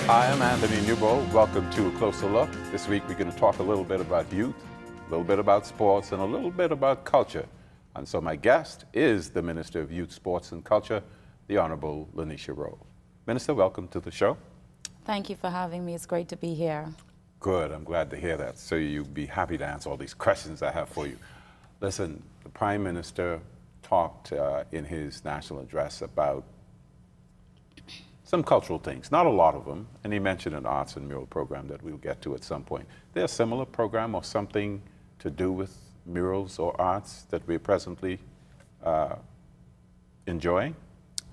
Hi, I'm Anthony Newbold. Welcome to A Closer Look. This week we're going to talk a little bit about youth, a little bit about sports, and a little bit about culture. And so my guest is the Minister of Youth, Sports, and Culture, the Honorable Lanisha Rolle. Minister, welcome to the show. Thank you for having me. It's great to be here. Good, I'm glad to hear that. So you'll be happy to answer all these questions I have for you. Listen, the Prime Minister talked in his national address about some cultural things, not a lot of them, and he mentioned an arts and mural program that we'll get to at some point. There a similar program or something to do with murals or arts that we're presently enjoying?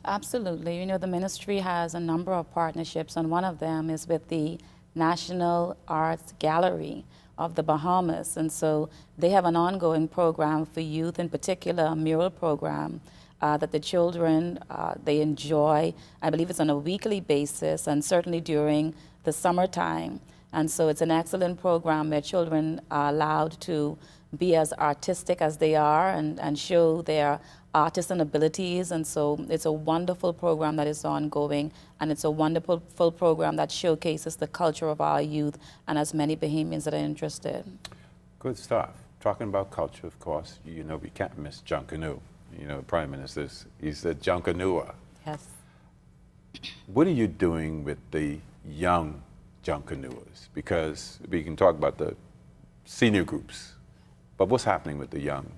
Absolutely. You know, the ministry has a number of partnerships, and one of them is with the National Arts Gallery of the Bahamas. And so they have an ongoing program for youth, in particular a mural program that the children, they enjoy. I believe it's on a weekly basis and certainly during the summertime. And so it's an excellent program where children are allowed to be as artistic as they are and show their artisan abilities. And so it's a wonderful program that is ongoing, and it's a wonderful program that showcases the culture of our youth and as many Bahamians that are interested. Good stuff. Talking about culture, of course, you know we can't miss Junkanoo. You know, the Prime Minister's, he's a Junkanooer. Yes. What are you doing with the young Junkanooers? Because we can talk about the senior groups, but what's happening with the young?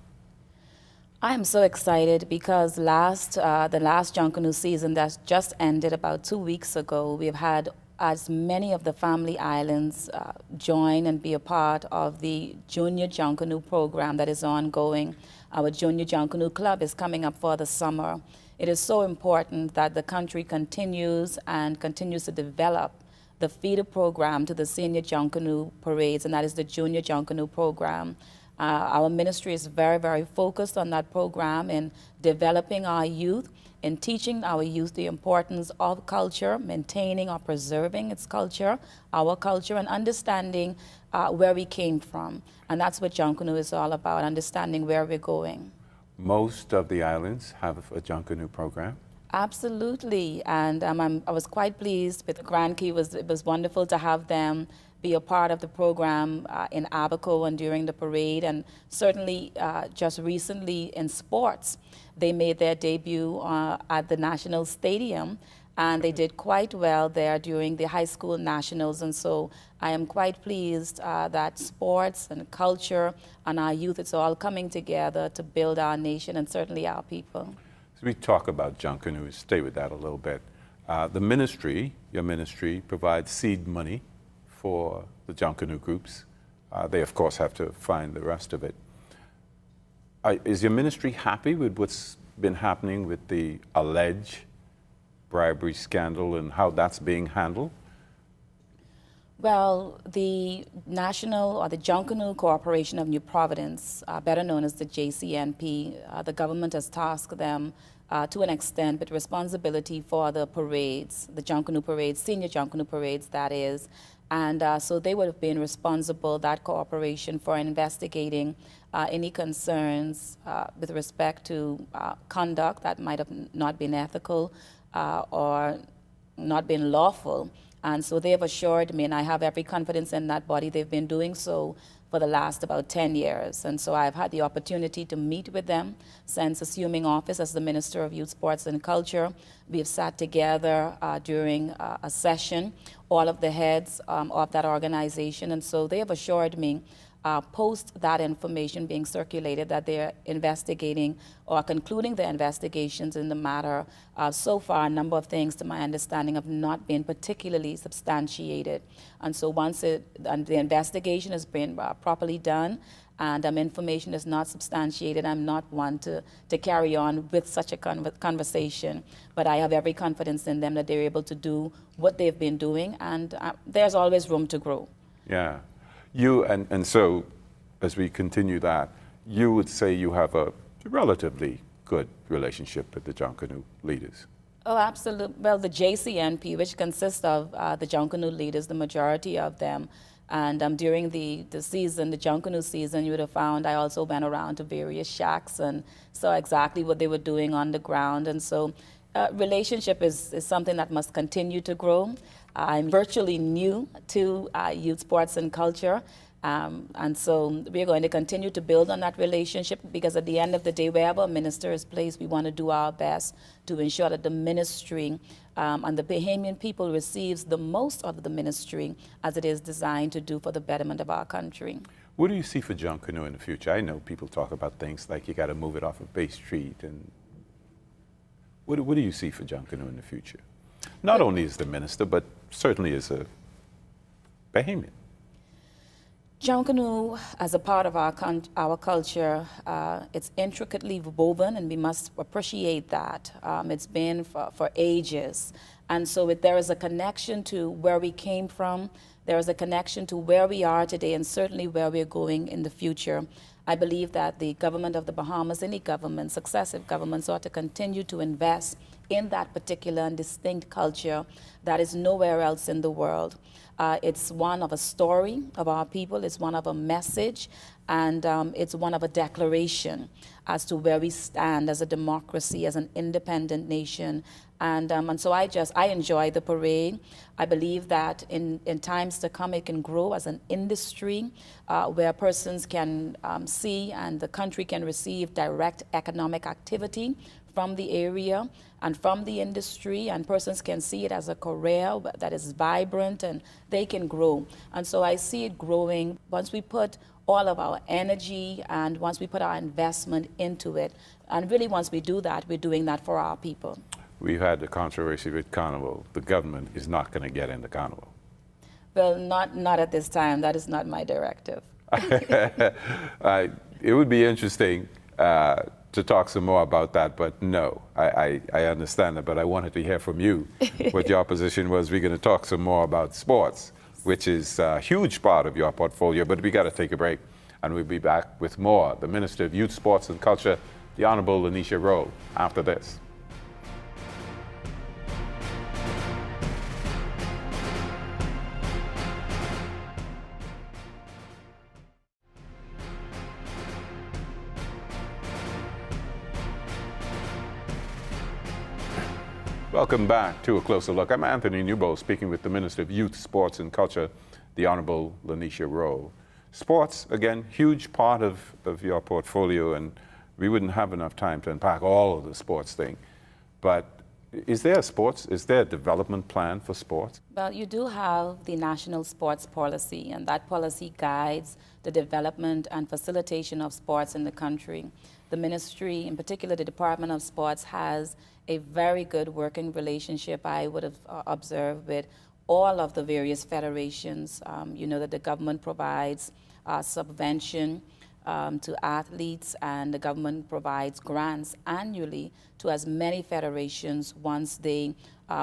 I am so excited because the last Junkanoo season that just ended about 2 weeks ago, we've had as many of the family islands join and be a part of the Junior Junkanoo program that is ongoing. Our Junior Junkanoo Club is coming up for the summer. It is so important that the country continues to develop the feeder program to the Senior Junkanoo parades, and that is the Junior Junkanoo program. Our ministry is very, very focused on that program in developing our youth, in teaching our youth the importance of culture, maintaining or preserving its culture, our culture, and understanding where we came from. And that's what Junkanoo is all about, understanding where we're going. Most of the islands have a Junkanoo program. Absolutely, and I was quite pleased with Grand Key. It was wonderful to have them be a part of the program in Abaco and during the parade, and certainly just recently in sports. They made their debut at the National Stadium, and they did quite well there during the high school nationals. And so I am quite pleased that sports and culture and our youth, it's all coming together to build our nation and certainly our people. So we talk about Junkanoo, stay with that a little bit. The ministry, your ministry, provides seed money for the Junkanoo groups. They, of course, have to find the rest of it. Is your ministry happy with what's been happening with the alleged bribery scandal and how that's being handled? Well, the National or the Junkanoo Cooperation of New Providence, better known as the JCNP, the government has tasked them to an extent with responsibility for the parades, the Junkanoo parades, senior Junkanoo parades, that is. And so they would have been responsible, that cooperation, for investigating any concerns with respect to conduct that might have not been ethical or not been lawful. And so they have assured me, and I have every confidence in that body. They've been doing so for the last about 10 years. And so I've had the opportunity to meet with them since assuming office as the Minister of Youth, Sports and Culture. We have sat together during a session, all of the heads of that organization. And so they have assured me, post that information being circulated, that they're investigating or concluding the investigations in the matter. So far, a number of things, to my understanding, have not been particularly substantiated. And so once the investigation has been properly done and information is not substantiated, I'm not one to carry on with such a conversation. But I have every confidence in them that they're able to do what they've been doing, and there's always room to grow. Yeah. You, and so as we continue that, you would say you have a relatively good relationship with the Junkanoo Leaders. Oh, absolutely. Well, the JCNP, which consists of the Junkanoo Leaders, the majority of them, and during the season, the Junkanoo season, you would have found I also went around to various shacks and saw exactly what they were doing on the ground. And so relationship is something that must continue to grow. I'm virtually new to youth sports and culture. And so we're going to continue to build on that relationship because at the end of the day, wherever a minister is placed, we want to do our best to ensure that the ministry and the Bahamian people receives the most of the ministry as it is designed to do for the betterment of our country. What do you see for Junkanoo in the future? I know people talk about things like you got to move it off of Bay Street. And what do you see for Junkanoo in the future? Not only as the minister, but certainly as a Bahamian. Junkanoo, as a part of our culture, it's intricately woven, and we must appreciate that. It's been for ages. And so there is a connection to where we came from. There is a connection to where we are today and certainly where we're going in the future. I believe that the government of the Bahamas, any government, successive governments, ought to continue to invest in that particular and distinct culture that is nowhere else in the world. It's one of a story of our people, it's one of a message, and it's one of a declaration as to where we stand as a democracy, as an independent nation. And so I enjoy the parade. I believe that in times to come it can grow as an industry where persons can see and the country can receive direct economic activity from the area and from the industry, and persons can see it as a career that is vibrant and they can grow. And so I see it growing once we put all of our energy and once we put our investment into it. And really once we do that, we're doing that for our people. We've had the controversy with Carnival. The government is not going to get into Carnival. Well, not at this time. That is not my directive. It would be interesting to talk some more about that, but no, I understand that, but I wanted to hear from you what your position was. We're going to talk some more about sports, which is a huge part of your portfolio, but we got to take a break, and we'll be back with more. The Minister of Youth, Sports and Culture, the Honorable Lanisha Rolle, after this. Welcome back to A Closer Look. I'm Anthony Newbold, speaking with the Minister of Youth, Sports and Culture, the Honorable Lanisha Rolle. Sports, again, huge part of your portfolio, and we wouldn't have enough time to unpack all of the sports thing. But is there a development plan for sports? Well, you do have the National Sports Policy, and that policy guides the development and facilitation of sports in the country. The ministry, in particular the Department of Sports, has a very good working relationship, I would have observed, with all of the various federations. You know that the government provides subvention to athletes, and the government provides grants annually to as many federations once they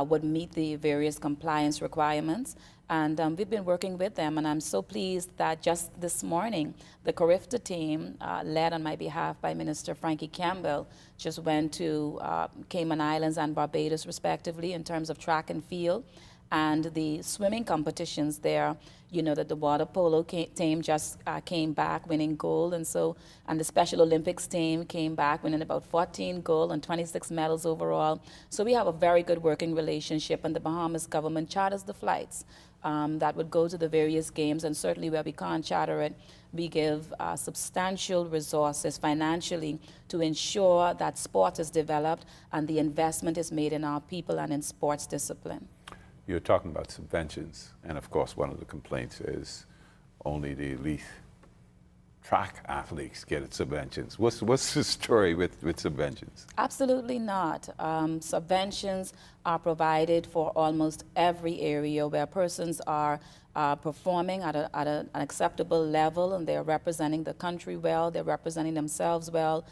would meet the various compliance requirements. And we've been working with them, and I'm so pleased that just this morning, the CARIFTA team, led on my behalf by Minister Frankie Campbell, just went to Cayman Islands and Barbados, respectively, in terms of track and field. And the swimming competitions there, you know that the water polo team just came back winning gold, and the Special Olympics team came back winning about 14 gold and 26 medals overall. So we have a very good working relationship, and the Bahamas government charters the flights that would go to the various games, and certainly where we can't charter it, we give substantial resources financially to ensure that sport is developed and the investment is made in our people and in sports discipline. You're talking about subventions, and of course one of the complaints is only the elite track athletes get subventions. What's the story with subventions? Absolutely not. Subventions are provided for almost every area where persons are performing at an acceptable level, and they're representing the country well, they're representing themselves well,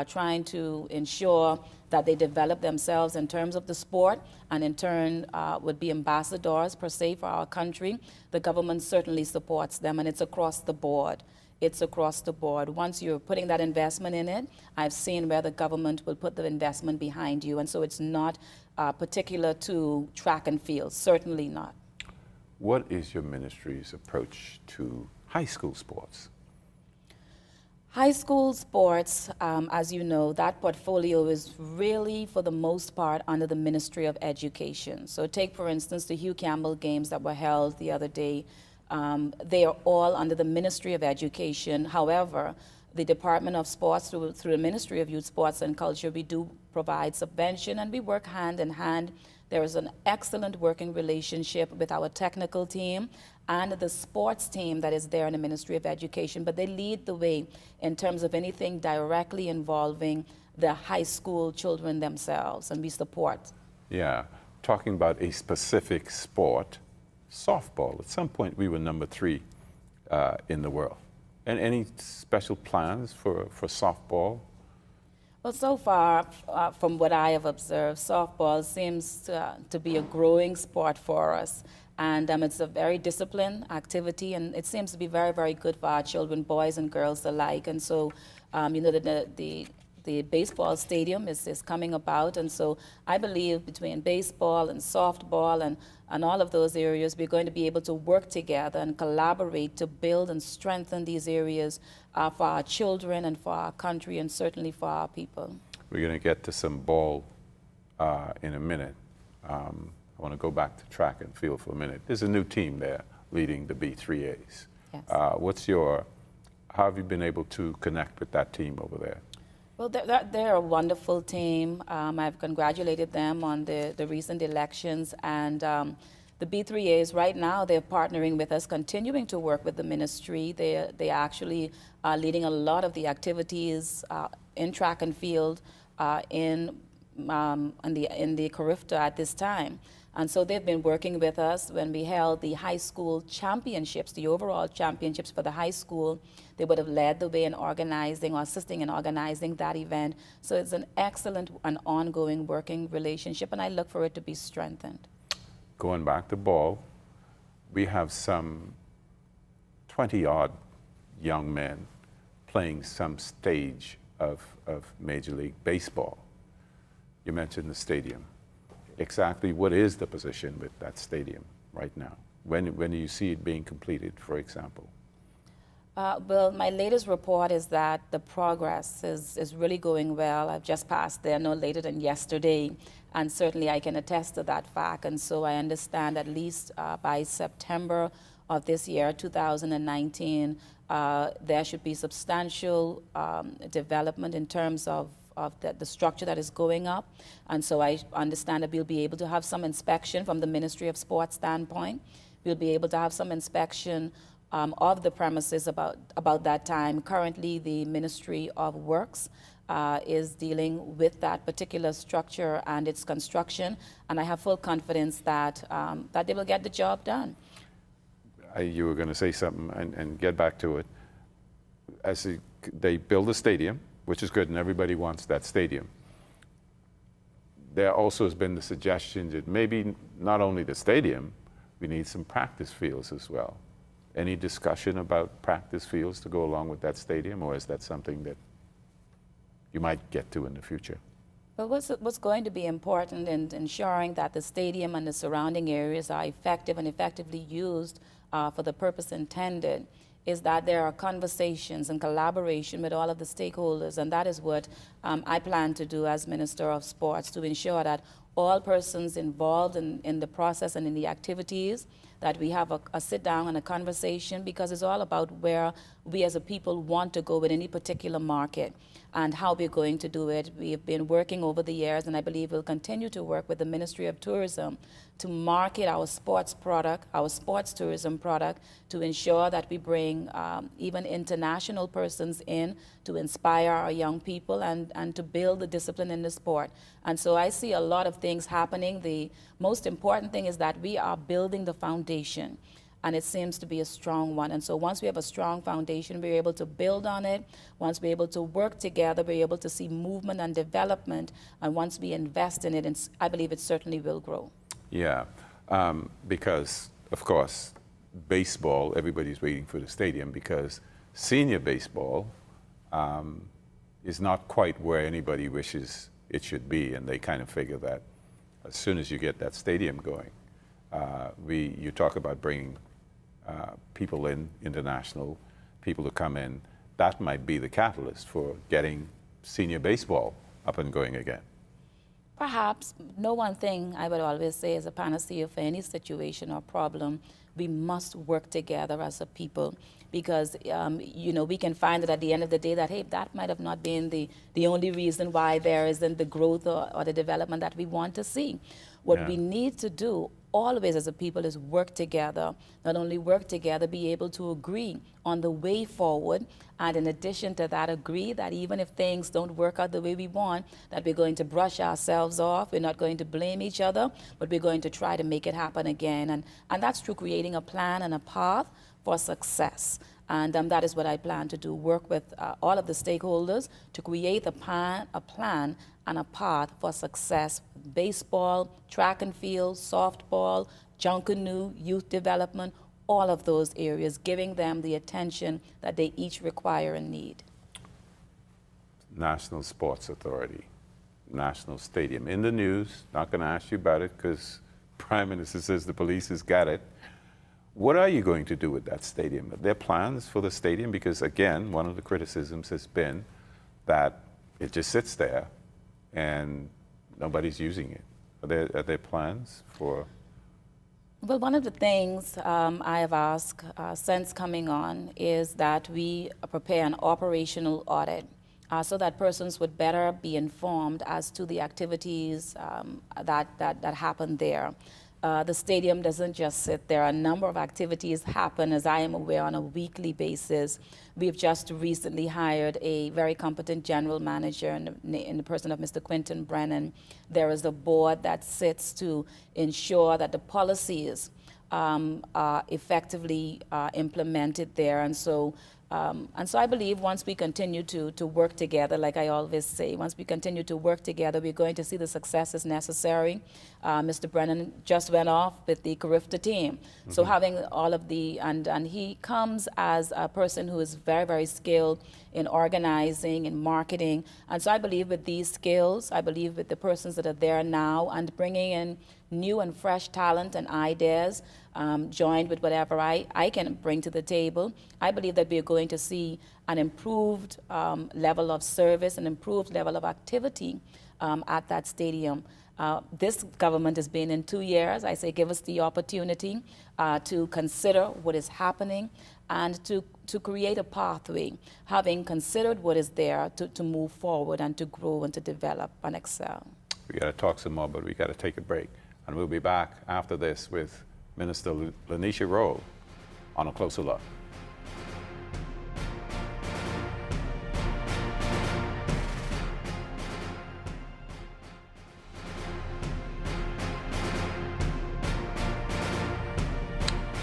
trying to ensure that they develop themselves in terms of the sport, and in turn would be ambassadors per se for our country. The government certainly supports them, and it's across the board. It's across the board. Once you're putting that investment in it, I've seen where the government will put the investment behind you, and so it's not particular to track and field, certainly not. What is your ministry's approach to high school sports? High school sports, as you know, that portfolio is really, for the most part, under the Ministry of Education. So take, for instance, the Hugh Campbell games that were held the other day. They are all under the Ministry of Education. However, the Department of Sports, through the Ministry of Youth, Sports and Culture, we do provide subvention, and we work hand in hand. There is an excellent working relationship with our technical team and the sports team that is there in the Ministry of Education, but they lead the way in terms of anything directly involving the high school children themselves, and we support. Yeah, talking about a specific sport, softball. At some point, we were number 3 in the world. And any special plans for softball? Well, so far, from what I have observed, softball seems to be a growing sport for us. And it's a very disciplined activity, and it seems to be very, very good for our children, boys and girls alike. And so, you know, the baseball stadium is coming about, and so I believe between baseball and softball and all of those areas, we're going to be able to work together and collaborate to build and strengthen these areas for our children and for our country, and certainly for our people. We're going to get to some ball in a minute. I want to go back to track and field for a minute. There's a new team there leading the B3As. Yes. How have you been able to connect with that team over there? Well, they're a wonderful team. I've congratulated them on the recent elections, and the B3As right now, they're partnering with us, continuing to work with the ministry. They actually are leading a lot of the activities in track and field in the Carifta at this time. And so they've been working with us. When we held the high school championships, the overall championships for the high school, they would have led the way in organizing or assisting in organizing that event. So it's an excellent and ongoing working relationship, and I look for it to be strengthened. Going back to ball, we have some 20-odd young men playing some stage of Major League Baseball. You mentioned the stadium. Exactly what is the position with that stadium right now? When do you see it being completed, for example? Well, my latest report is that the progress is really going well. I've just passed there no later than yesterday, and certainly I can attest to that fact. And so I understand at least by September of this year, 2019, there should be substantial development in terms of the structure that is going up. And so I understand that we'll be able to have some inspection from the Ministry of Sports standpoint. We'll be able to have some inspection of the premises about that time. Currently, the Ministry of Works is dealing with that particular structure and its construction, and I have full confidence that they will get the job done. You were going to say something and get back to it. As they build a stadium, which is good, and everybody wants that stadium. There also has been the suggestion that maybe not only the stadium, we need some practice fields as well. Any discussion about practice fields to go along with that stadium, or is that something that you might get to in the future? Well, what's going to be important in ensuring that the stadium and the surrounding areas are effective and effectively used for the purpose intended is that there are conversations and collaboration with all of the stakeholders, and that is what I plan to do as Minister of Sports, to ensure that all persons involved in the process and in the activities, that we have a sit down and a conversation, because it's all about where we as a people want to go with any particular market and how we're going to do it. We have been working over the years, and I believe we'll continue to work with the Ministry of Tourism to market our sports product, our sports tourism product, to ensure that we bring even international persons in to inspire our young people and to build the discipline in the sport. And so I see a lot of things happening. The most important thing is that we are building the foundation, and it seems to be a strong one. And so once we have a strong foundation, we're able to build on it. Once we're able to work together, we're able to see movement and development. And once we invest in it, I believe it certainly will grow. Yeah, because, of course, baseball, everybody's waiting for the stadium, because senior baseball is not quite where anybody wishes it should be, and they kind of figure that as soon as you get that stadium going, you talk about bringing people in, international people to come in that might be the catalyst for getting senior baseball up and going again. Perhaps. No one thing I would always say is a panacea for any situation or problem. We must work together as a people because, we can find that at the end of the day that, hey, that might have not been the only reason why there isn't the growth or the development that we want to see. What we need to do always as a people is work together, not only work together, be able to agree on the way forward, and in addition to that, agree that even if things don't work out the way we want, that we're going to brush ourselves off, we're not going to blame each other, but we're going to try to make it happen again. And that's through creating a plan and a path for success. And that is what I plan to do, work with all of the stakeholders to create a plan and a path for success. Baseball, track and field, softball, Junkanoo, youth development, all of those areas, giving them the attention that they each require and need. National Sports Authority, National Stadium. In the news, not going to ask you about it because Prime Minister says the police has got it. What are you going to do with that stadium? Are there plans for the stadium? Because again, one of the criticisms has been that it just sits there and nobody's using it. Are there plans for? Well, one of the things I have asked since coming on is that we prepare an operational audit so that persons would better be informed as to the activities that happen there. The stadium doesn't just sit there. A number of activities happen, as I am aware, on a weekly basis. We've just recently hired a very competent general manager in the person of Mr. Quinton Brennan. There is a board that sits to ensure that the policies are effectively implemented there. And so I believe once we continue to work together, like I always say, once we continue to work together, we're going to see the successes necessary. Mr. Brennan just went off with the Carifta team. Mm-hmm. So having all of and he comes as a person who is very, very skilled in organizing and marketing. And so I believe with these skills, I believe with the persons that are there now and bringing in new and fresh talent and ideas, joined with whatever I can bring to the table, I believe that we're going to see an improved level of service, an improved level of activity at that stadium. This government has been in 2 years. I say give us the opportunity to consider what is happening and to create a pathway, having considered what is there to move forward and to grow and to develop and excel. We got to talk some more, but we got to take a break. And we'll be back after this with Minister Lanisha Rolle on A Closer Look.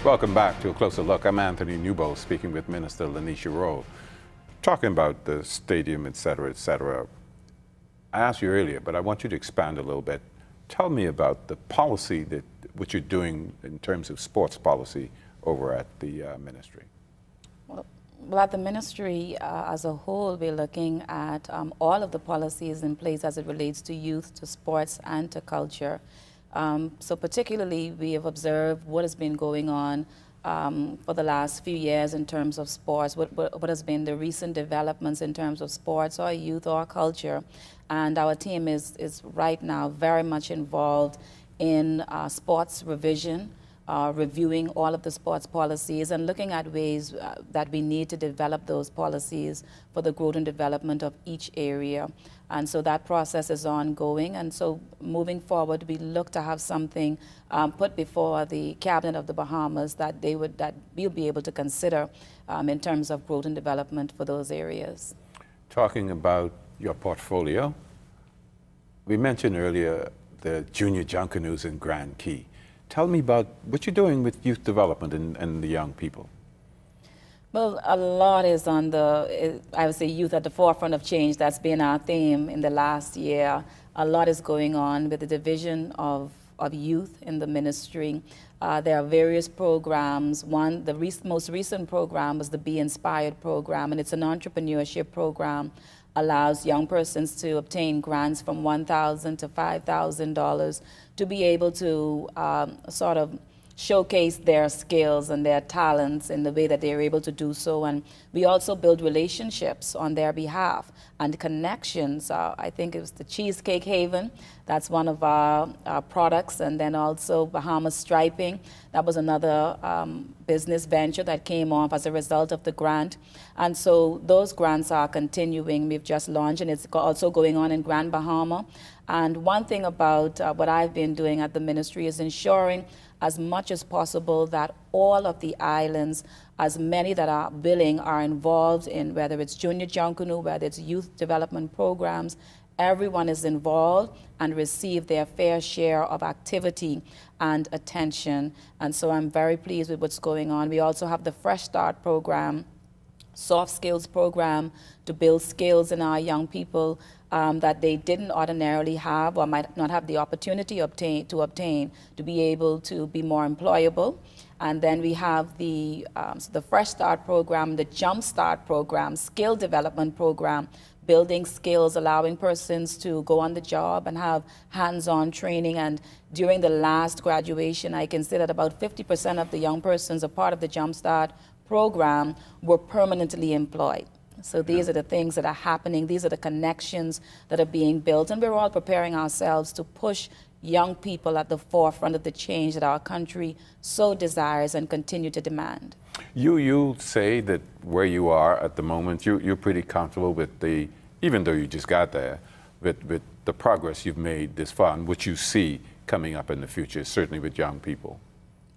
Welcome back to A Closer Look. I'm Anthony Newbold speaking with Minister Lanisha Rolle, talking about the stadium, et cetera, et cetera. I asked you earlier, but I want you to expand a little bit. Tell me about the policy what you're doing in terms of sports policy over at the ministry. Well, at the ministry as a whole, we're looking at all of the policies in place as it relates to youth, to sports, and to culture. So particularly, we have observed what has been going on for the last few years in terms of sports, what has been the recent developments in terms of sports or youth or culture. And our team is right now very much involved in sports revision, reviewing all of the sports policies and looking at ways that we need to develop those policies for the growth and development of each area. And so that process is ongoing. And so moving forward, we look to have something put before the Cabinet of the Bahamas that we'll be able to consider in terms of growth and development for those areas. Talking about your portfolio, we mentioned earlier the junior Junkanoos in Grand Key. Tell me about what you're doing with youth development and the young people. Well, a lot is on I would say, youth at the forefront of change. That's been our theme in the last year. A lot is going on with the division of youth in the ministry. There are various programs. The most recent program was the Be Inspired program, and it's an entrepreneurship program. Allows young persons to obtain grants from $1,000 to $5,000 to be able to sort of showcase their skills and their talents in the way that they are able to do so. And we also build relationships on their behalf and connections. I think it was the Cheesecake Haven. That's one of our products. And then also Bahamas Striping. That was another business venture that came off as a result of the grant. And so those grants are continuing. We've just launched, and it's also going on in Grand Bahama. And one thing about what I've been doing at the ministry is ensuring as much as possible that all of the islands, as many that are willing, are involved in, whether it's Junior Junkanoo, whether it's youth development programs. Everyone is involved and receive their fair share of activity and attention. And so I'm very pleased with what's going on. We also have the Fresh Start program, soft skills program, to build skills in our young people that they didn't ordinarily have or might not have the opportunity to obtain to be able to be more employable. And then we have the Fresh Start program, the Jump Start program, skill development program, building skills, allowing persons to go on the job and have hands-on training. And during the last graduation, I can say that about 50% of the young persons a part of the Jump Start program were permanently employed. So these are the things that are happening. These are the connections that are being built. And we're all preparing ourselves to push young people at the forefront of the change that our country so desires and continue to demand. You say that where you are at the moment, you're pretty comfortable with the, even though you just got there, with the progress you've made this far and what you see coming up in the future, certainly with young people.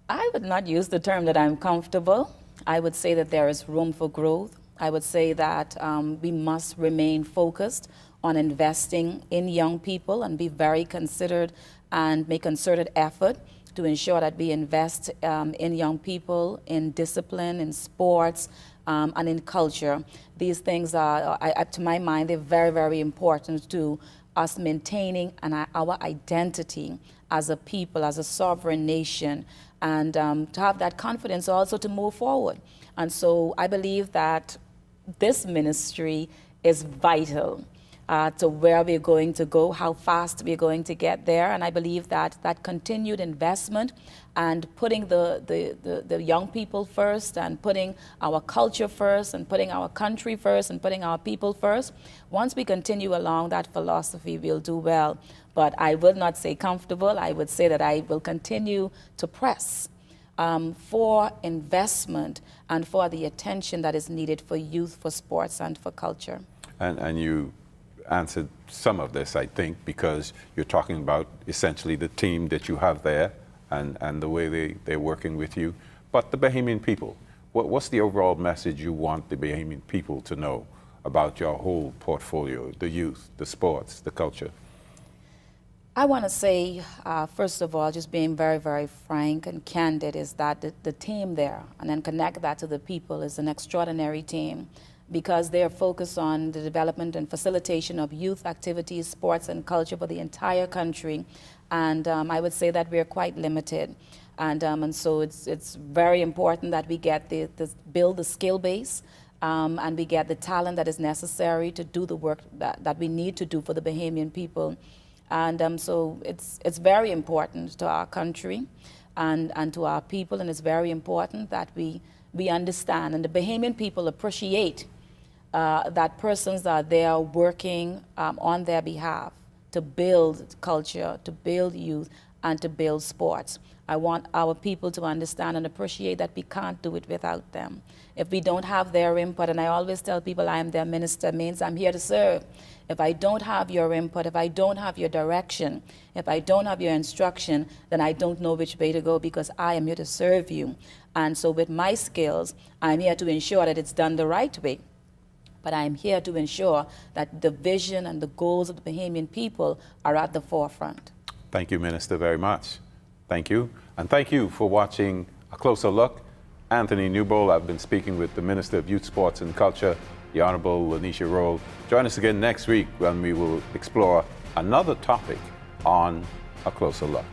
I would not use the term that I'm comfortable. I would say that there is room for growth. I would say that we must remain focused on investing in young people and be very considered and make concerted effort to ensure that we invest in young people, in discipline, in sports, and in culture. These things are, to my mind, they're very, very important to us maintaining our identity as a people, as a sovereign nation, and to have that confidence also to move forward. And so I believe that this ministry is vital to where we're going to go, how fast we're going to get there. And I believe that that continued investment and putting the young people first and putting our culture first and putting our country first and putting our people first, once we continue along that philosophy, we'll do well. But I will not say comfortable. I would say that I will continue to press for investment and for the attention that is needed for youth, for sports, and for culture. And you answered some of this, I think, because you're talking about essentially the team that you have there and the way they're working with you. But the Bahamian people, what's the overall message you want the Bahamian people to know about your whole portfolio, the youth, the sports, the culture? I want to say, first of all, just being very, very frank and candid, is that the team there, and then connect that to the people, is an extraordinary team because they are focused on the development and facilitation of youth activities, sports, and culture for the entire country. And I would say that we are quite limited. And so it's very important that we get build the skill base and we get the talent that is necessary to do the work that we need to do for the Bahamian people. And so it's very important to our country and to our people, and it's very important that we understand, and the Bahamian people appreciate that persons are there working on their behalf to build culture, to build youth, and to build sports. I want our people to understand and appreciate that we can't do it without them. If we don't have their input, and I always tell people I am their minister, means I'm here to serve. If I don't have your input, if I don't have your direction, if I don't have your instruction, then I don't know which way to go because I am here to serve you. And so with my skills, I'm here to ensure that it's done the right way. But I'm here to ensure that the vision and the goals of the Bahamian people are at the forefront. Thank you, Minister, very much. Thank you. And thank you for watching A Closer Look. Anthony Newbold, I've been speaking with the Minister of Youth, Sports and Culture, the Honorable Lanisha Rolle. Join us again next week when we will explore another topic on A Closer Look.